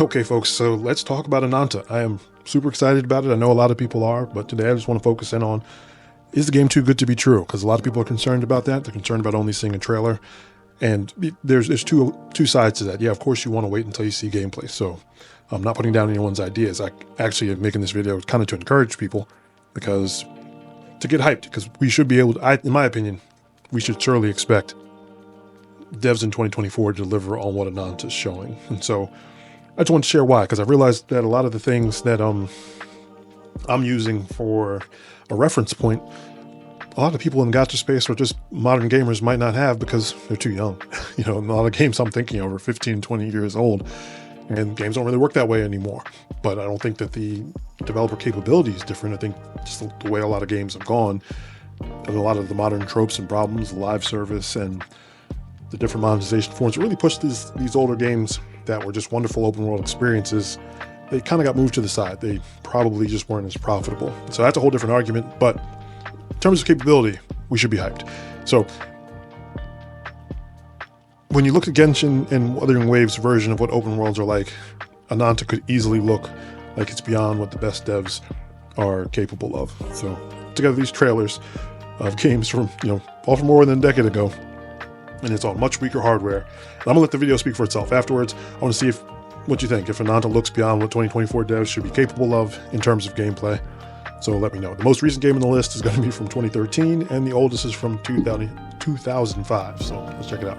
Okay, folks, so let's talk about Ananta. I am super excited about it. I know a lot of people are, but today I just want to focus in on, is the game too good to be true? Because a lot of people are concerned about that. They're concerned about only seeing a trailer. And there's two sides to that. Yeah, of course you want to wait until you see gameplay. So I'm not putting down anyone's ideas. I actually am making this video kind of to encourage people, because to get hyped, because we should be able to, in my opinion, we should surely expect devs in 2024 to deliver on what Ananta is showing. And so I just want to share why, because I realized that a lot of the things that I'm using for a reference point, a lot of people in the gacha space or just modern gamers might not have, because they're too young. You know, a lot of games I'm thinking over 15, 20 years old, and games don't really work that way anymore. But I don't think that the developer capability is different. I think just the way a lot of games have gone, and a lot of the modern tropes and problems, the live service and the different monetization forms really pushed these older games that were just wonderful open world experiences. They kind of got moved to the side. They probably just weren't as profitable. So that's a whole different argument. But in terms of capability, we should be hyped. So when you look at Genshin and Wuthering Waves' version of what open worlds are like, Ananta could easily look like it's beyond what the best devs are capable of. So together these trailers of games from, all from more than a decade ago, and it's on much weaker hardware. And I'm gonna let the video speak for itself afterwards. I want to see what you think, if Ananta looks beyond what 2024 devs should be capable of in terms of gameplay. So let me know. The most recent game on the list is going to be from 2013, and the oldest is from 2005. So let's check it out.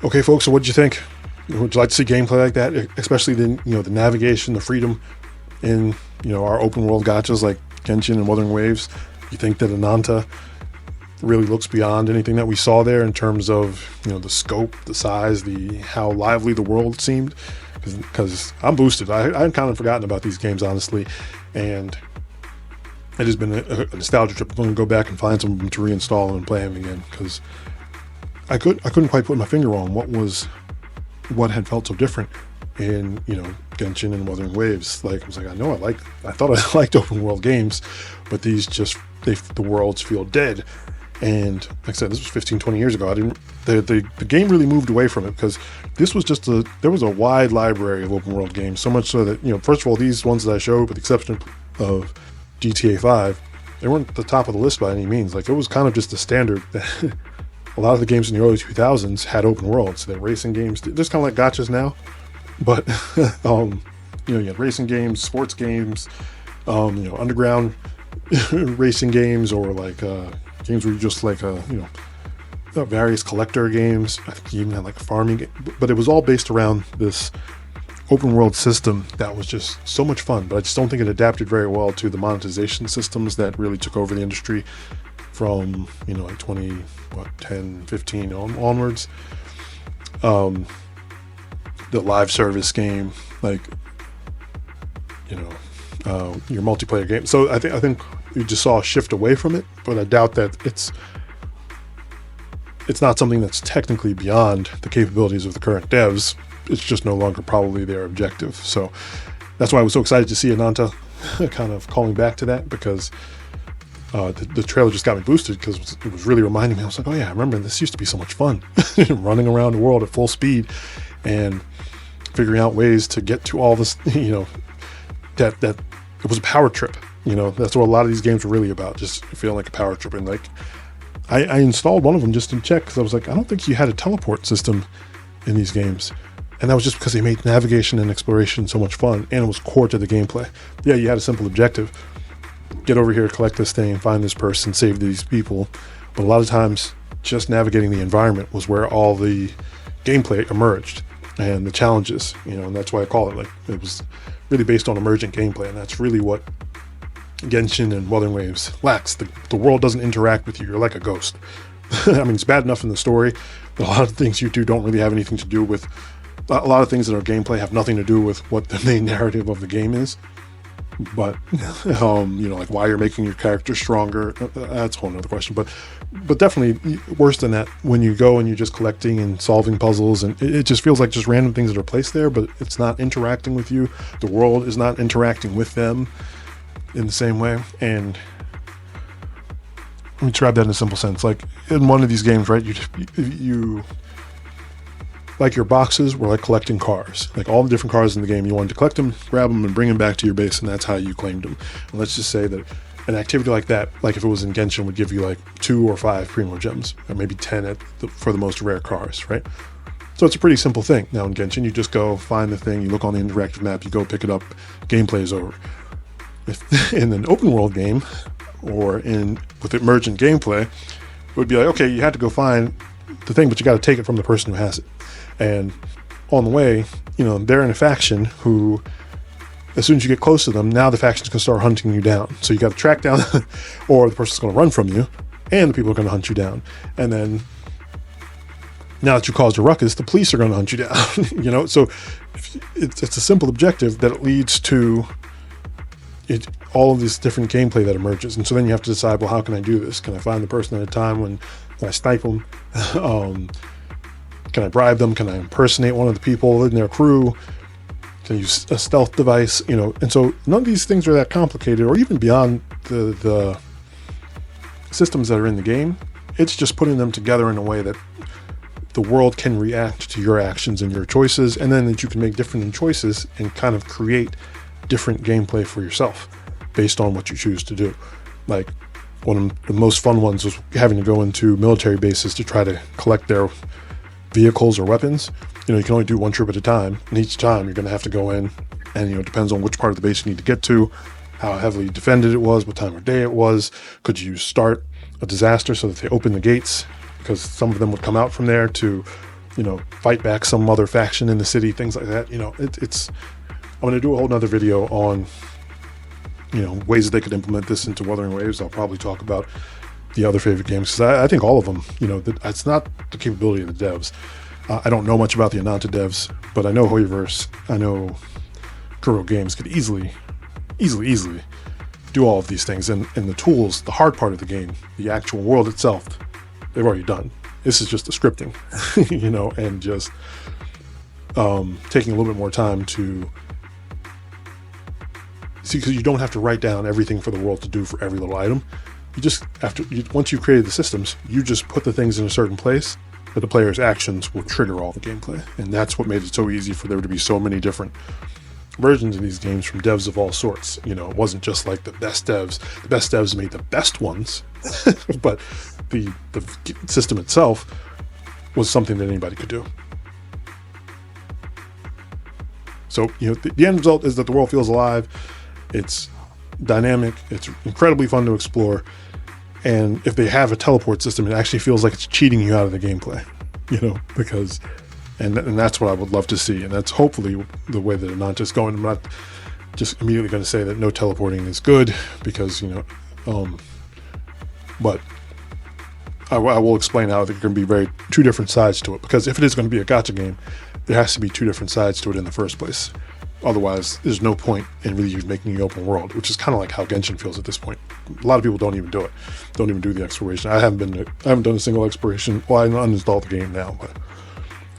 Okay, folks, so what did you think? Would you like to see gameplay like that, especially the navigation, the freedom in our open world gachas like Genshin and Wuthering Waves? You think that Ananta really looks beyond anything that we saw there in terms of the scope, the size, the how lively the world seemed? Because I'm boosted. I'd kind of forgotten about these games, honestly, and it has been a nostalgia trip. I'm going to go back and find some of them to reinstall and play them again, because I couldn't quite put my finger on what had felt so different in Genshin and Wuthering Waves. Like, I was like, I thought I liked open world games, but these the worlds feel dead. And like I said, this was 15-20 years ago. The game really moved away from it, because this was there was a wide library of open world games, so much so that first of all, these ones that I showed, with the exception of GTA 5, they weren't the top of the list by any means. Like, it was kind of just the standard that a lot of the games in the early 2000s had open worlds. They're racing games, just kind of like gachas now, but you had racing games, sports games, underground racing games, or like games where you just like various collector games. I think you even had like a farming game, but it was all based around this open world system that was just so much fun. But I just don't think it adapted very well to the monetization systems that really took over the industry from like 10, 15 onwards. The live service game, like your multiplayer game. So I think you just saw a shift away from it, but I doubt that it's not something that's technically beyond the capabilities of the current devs. It's just no longer probably their objective. So that's why I was so excited to see Ananta kind of calling back to that, because the trailer just got me boosted, because it was really reminding me. I was like, oh yeah, I remember this used to be so much fun. Running around the world at full speed and figuring out ways to get to all this, that it was a power trip. That's what a lot of these games were really about, just feeling like a power trip. And like, I installed one of them just to check, because I was like, I don't think you had a teleport system in these games. And that was just because they made navigation and exploration so much fun, and it was core to the gameplay. Yeah, you had a simple objective: get over here, collect this thing, find this person, save these people. But a lot of times, just navigating the environment was where all the gameplay emerged, and the challenges, and that's why I call it, like, it was really based on emergent gameplay. And that's really what Genshin and Wuthering Waves lacks. The world doesn't interact with you. You're like a ghost. I mean, it's bad enough in the story, but a lot of things you do don't really have anything to do with, a lot of things in our gameplay have nothing to do with what the main narrative of the game is. But like why you're making your character stronger, that's a whole nother question. But definitely worse than that, when you go and you're just collecting and solving puzzles, and it just feels like just random things that are placed there, but it's not interacting with you. The world is not interacting with them in the same way. And let me describe that in a simple sense. Like, in one of these games, right, you like, your boxes were like collecting cars. Like, all the different cars in the game, you wanted to collect them, grab them, and bring them back to your base, and that's how you claimed them. And let's just say that an activity like that, like if it was in Genshin, would give you like 2 or 5 primo gems, or maybe 10 for the most rare cars, right? So it's a pretty simple thing. Now in Genshin, you just go find the thing, you look on the interactive map, you go pick it up, gameplay is over. If in an open world game, or with emergent gameplay, it would be like, okay, you had to go find the thing, but you got to take it from the person who has it. And on the way, they're in a faction who, as soon as you get close to them, now the faction's going to start hunting you down. So you got to track down, or the person's going to run from you, and the people are going to hunt you down. And then, now that you caused a ruckus, the police are going to hunt you down. So it's a simple objective that leads to all of this different gameplay that emerges. And so then you have to decide, well, how can I do this? Can I find the person at a time? Can I snipe them? Can I bribe them? Can I impersonate one of the people in their crew? Can I use a stealth device? And so none of these things are that complicated, or even beyond the systems that are in the game. It's just putting them together in a way that the world can react to your actions and your choices, and then that you can make different choices and kind of create different gameplay for yourself based on what you choose to do. Like, one of the most fun ones was having to go into military bases to try to collect their vehicles or weapons. You can only do one trip at a time, and each time you're going to have to go in, and it depends on which part of the base you need to get to, how heavily defended it was, what time of day it was. Could you start a disaster so that they open the gates, because some of them would come out from there to fight back some other faction in the city, things like that. I'm going to do a whole nother video on, ways that they could implement this into Wuthering Waves. I'll probably talk about the other favorite games, because I think all of them, it's not the capability of the devs. I don't know much about the Ananta devs, but I know Hoyoverse, I know Kuro Games could easily do all of these things. And the tools, the hard part of the game, the actual world itself, they've already done. This is just the scripting, and just taking a little bit more time to see, because you don't have to write down everything for the world to do for every little item. You just, once you've created the systems, you just put the things in a certain place that the player's actions will trigger all the gameplay. And that's what made it so easy for there to be so many different versions of these games from devs of all sorts. It wasn't just like the best devs made the best ones, but the system itself was something that anybody could do. So, the end result is that the world feels alive. It's dynamic. It's incredibly fun to explore. And if they have a teleport system, it actually feels like it's cheating you out of the gameplay, because, and that's what I would love to see. And that's hopefully the way that Ananta is going. I'm not just immediately going to say that no teleporting is good, because, but I will explain how there can be two different sides to it, because if it is going to be a gacha game, there has to be two different sides to it in the first place. Otherwise, there's no point in really making the open world, which is kind of like how Genshin feels at this point. A lot of people don't even do it. Don't even do the exploration. I haven't done a single exploration. Well, I uninstalled the game now, but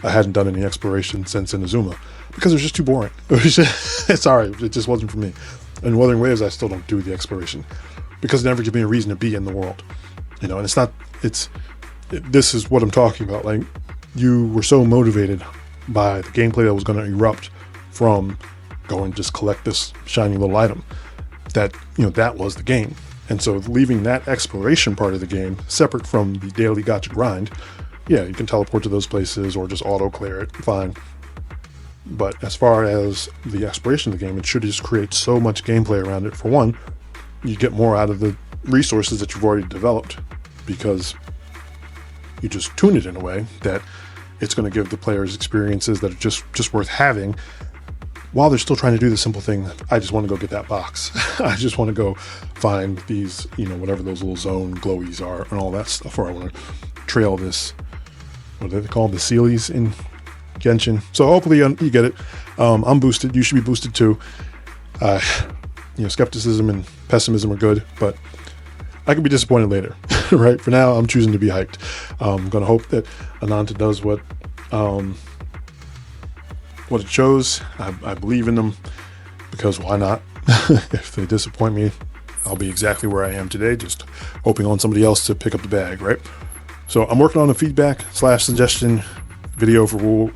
I hadn't done any exploration since Inazuma, because it was just too boring. Sorry, it just wasn't for me. In Wuthering Waves, I still don't do the exploration, because it never gives me a reason to be in the world. And this is what I'm talking about. Like, you were so motivated by the gameplay that was going to erupt from going just collect this shiny little item, that that was the game. And so leaving that exploration part of the game separate from the daily gacha grind, yeah, you can teleport to those places or just auto clear it, fine. But as far as the exploration of the game, it should just create so much gameplay around it. For one, you get more out of the resources that you've already developed, because you just tune it in a way that it's going to give the players experiences that are just worth having, while they're still trying to do the simple thing. I just want to go get that box. I just want to go find these, whatever those little zone glowies are and all that stuff, or I want to trail this, what are they called, the Sealies in Genshin. So hopefully you get it. I'm boosted. You should be boosted too. Skepticism and pessimism are good, but I could be disappointed later. Right? For now, I'm choosing to be hyped. I'm going to hope that Ananta does what it shows. I believe in them, because why not? If they disappoint me, I'll be exactly where I am today, just hoping on somebody else to pick up the bag, right? So I'm working on a feedback/suggestion video for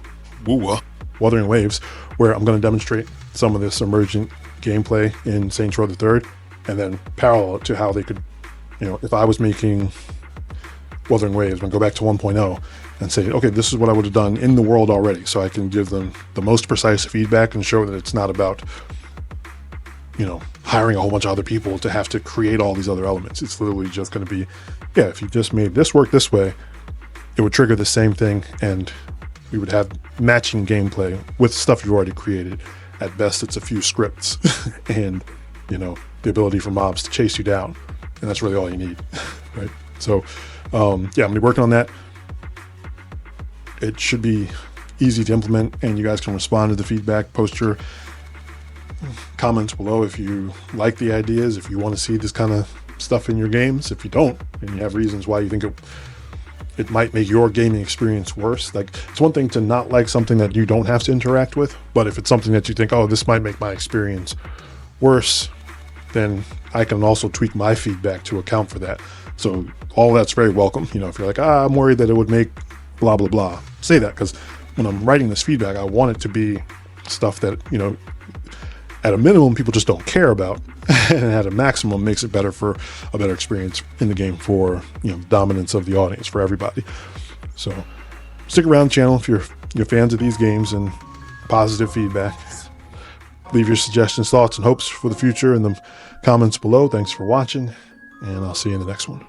WuWa, Wuthering Waves, where I'm going to demonstrate some of this Emergent gameplay in Saints Row the Third, and then parallel it to how they could, if I was making Wuthering Waves, I'm going to go back to 1.0 and say, okay, this is what I would have done in the world already, so I can give them the most precise feedback and show that it's not about, hiring a whole bunch of other people to have to create all these other elements. It's literally just going to be, yeah, if you just made this work this way, it would trigger the same thing, and we would have matching gameplay with stuff you already created. At best, it's a few scripts and, the ability for mobs to chase you down. And that's really all you need, right? So, yeah, I'm going to be working on that. It should be easy to implement, and you guys can respond to the feedback. Post your comments below if you like the ideas, if you want to see this kind of stuff in your games. If you don't, and you have reasons why you think it might make your gaming experience worse. Like, it's one thing to not like something that you don't have to interact with, but if it's something that you think, oh, this might make my experience worse, then I can also tweak my feedback to account for that. So all that's very welcome. If you're like, I'm worried that it would make blah, blah, blah, say that, because when I'm writing this feedback, I want it to be stuff that, at a minimum, people just don't care about, and at a maximum makes it better for a better experience in the game for, dominance of the audience for everybody. So stick around the channel if you're fans of these games and positive feedback. Leave your suggestions, thoughts, and hopes for the future in the comments below. Thanks for watching, and I'll see you in the next one.